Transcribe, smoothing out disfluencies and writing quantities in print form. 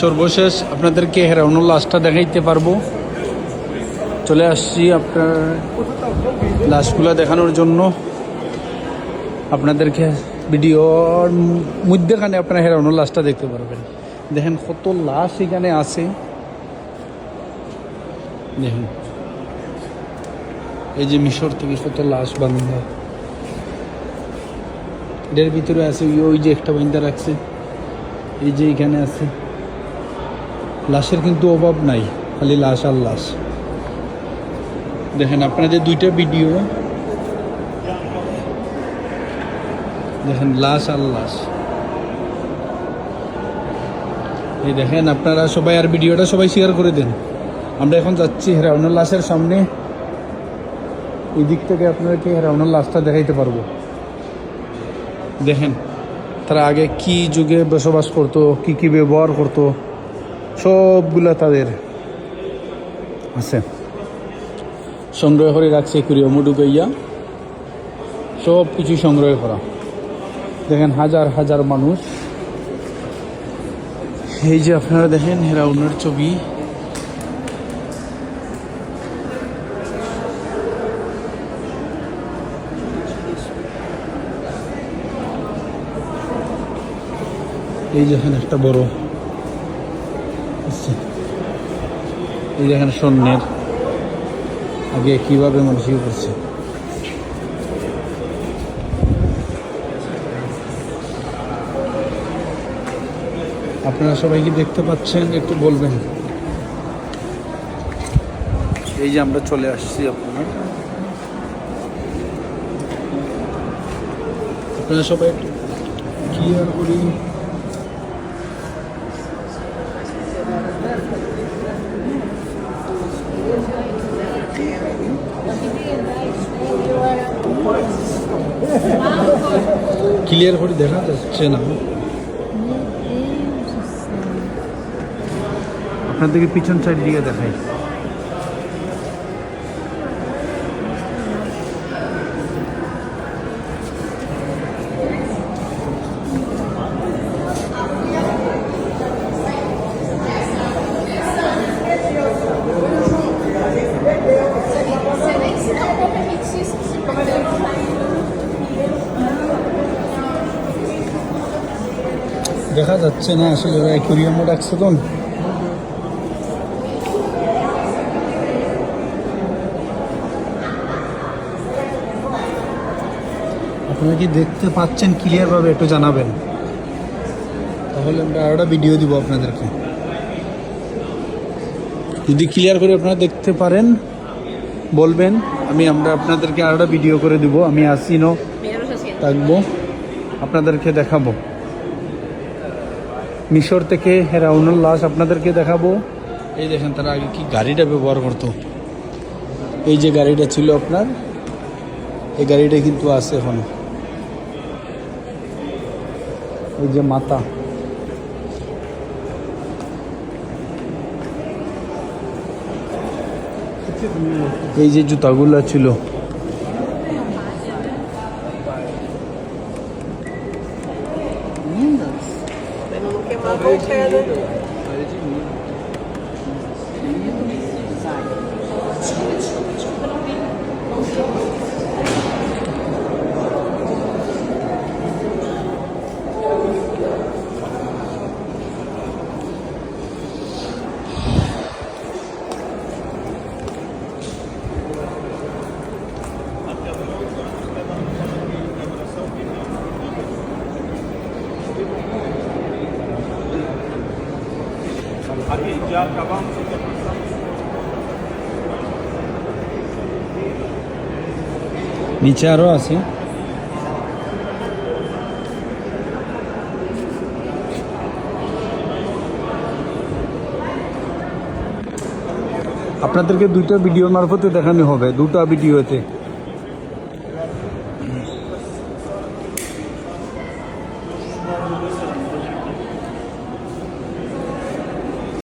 সর্বশেষ আপনাদেরকে হেরাউনুল লাশটা দেখাইতে পারবো। চলে আসছি আপনার লাশগুলো দেখানোর জন্য। আপনাদেরকে ভিডিওর মধ্যেখানে আপনারা হেরাউনুল লাশটা দেখতে পারবেন। দেখেন কত লাশ এখানে আছে, দেখেন এই যে মিশর থেকে কত লাশ বান্ধা, এটার ভিতরে আছে ওই যে একটা বান্ধা রাখছে, এই যে এখানে আছে। লাশের কিন্তু অভাব নাই, খালি লাশ আর লাশ। দেখেন আপনাদের দুইটা ভিডিও দেখেন, লাশ আর লাশ। এই দেখেন আপনারা সবাই, আর ভিডিওটা সবাই শেয়ার করে দেন। আমরা এখন যাচ্ছি হেরাউনুল লাশের সামনে। এই দিক থেকে আপনাদেরকে হেরাউনুল লাশটা দেখাইতে পারবো। দেখেন তারা আগে কি যুগে বসবাস করতো, কি কি ব্যবহার করতো, সবগুলা তাদের আছে, সংগ্রহ করে রাখছে। কুড়িয়া মুডুগাইয়া সব কিছু সংগ্রহ করা। দেখেন হাজার হাজার মানুষ। এই যে আপনারা দেখেন হেরাউনের ছবি। এই যেখানে একটা বড় এই যেখানে স্বর্ণের আগে কিভাবে মানুষ ইয়ে করছে। আপনারা সবাই কি দেখতে পাচ্ছেন একটু বলবেন। এই যে আমরা চলে আসছি, আপনারা সবাই একটু ক্লিয়ার করি। ক্লিয়ার করে দেখা যাচ্ছে না, আপনাদেরকে পিছন সাইড দিকে দেখাই। দেখা যাচ্ছে না আসলে, অ্যাকুয়ারিয়ামে রাখছে তো। আপনারা কি দেখতে পাচ্ছেন ক্লিয়ার ভাবে একটু জানাবেন, তাহলে আমরা আরোটা ভিডিও দিব আপনাদেরকে। যদি ক্লিয়ার করে আপনারা দেখতে পারেন বলবেন, আমরা আপনাদেরকে আরোটা ভিডিও করে দিব। আমি আসিনো থাকবো, আপনাদেরকে দেখাবো। মিশর থেকে হেরাউনুল লাশ আপনাদেরকে দেখাবো। এই দেখেন তারা আগে কি গাড়িটা ব্যবহার করতো। এই যে গাড়িটা ছিল আপনার, এই গাড়িটা কিন্তু আছে এখন। এই যে মাথা, এই যে জুতাগুলো ছিল, নিচে আরো আছে। আপনাদেরকে দুইটা ভিডিওর মারফতে দেখানো হবে, দুটো ভিডিওতে।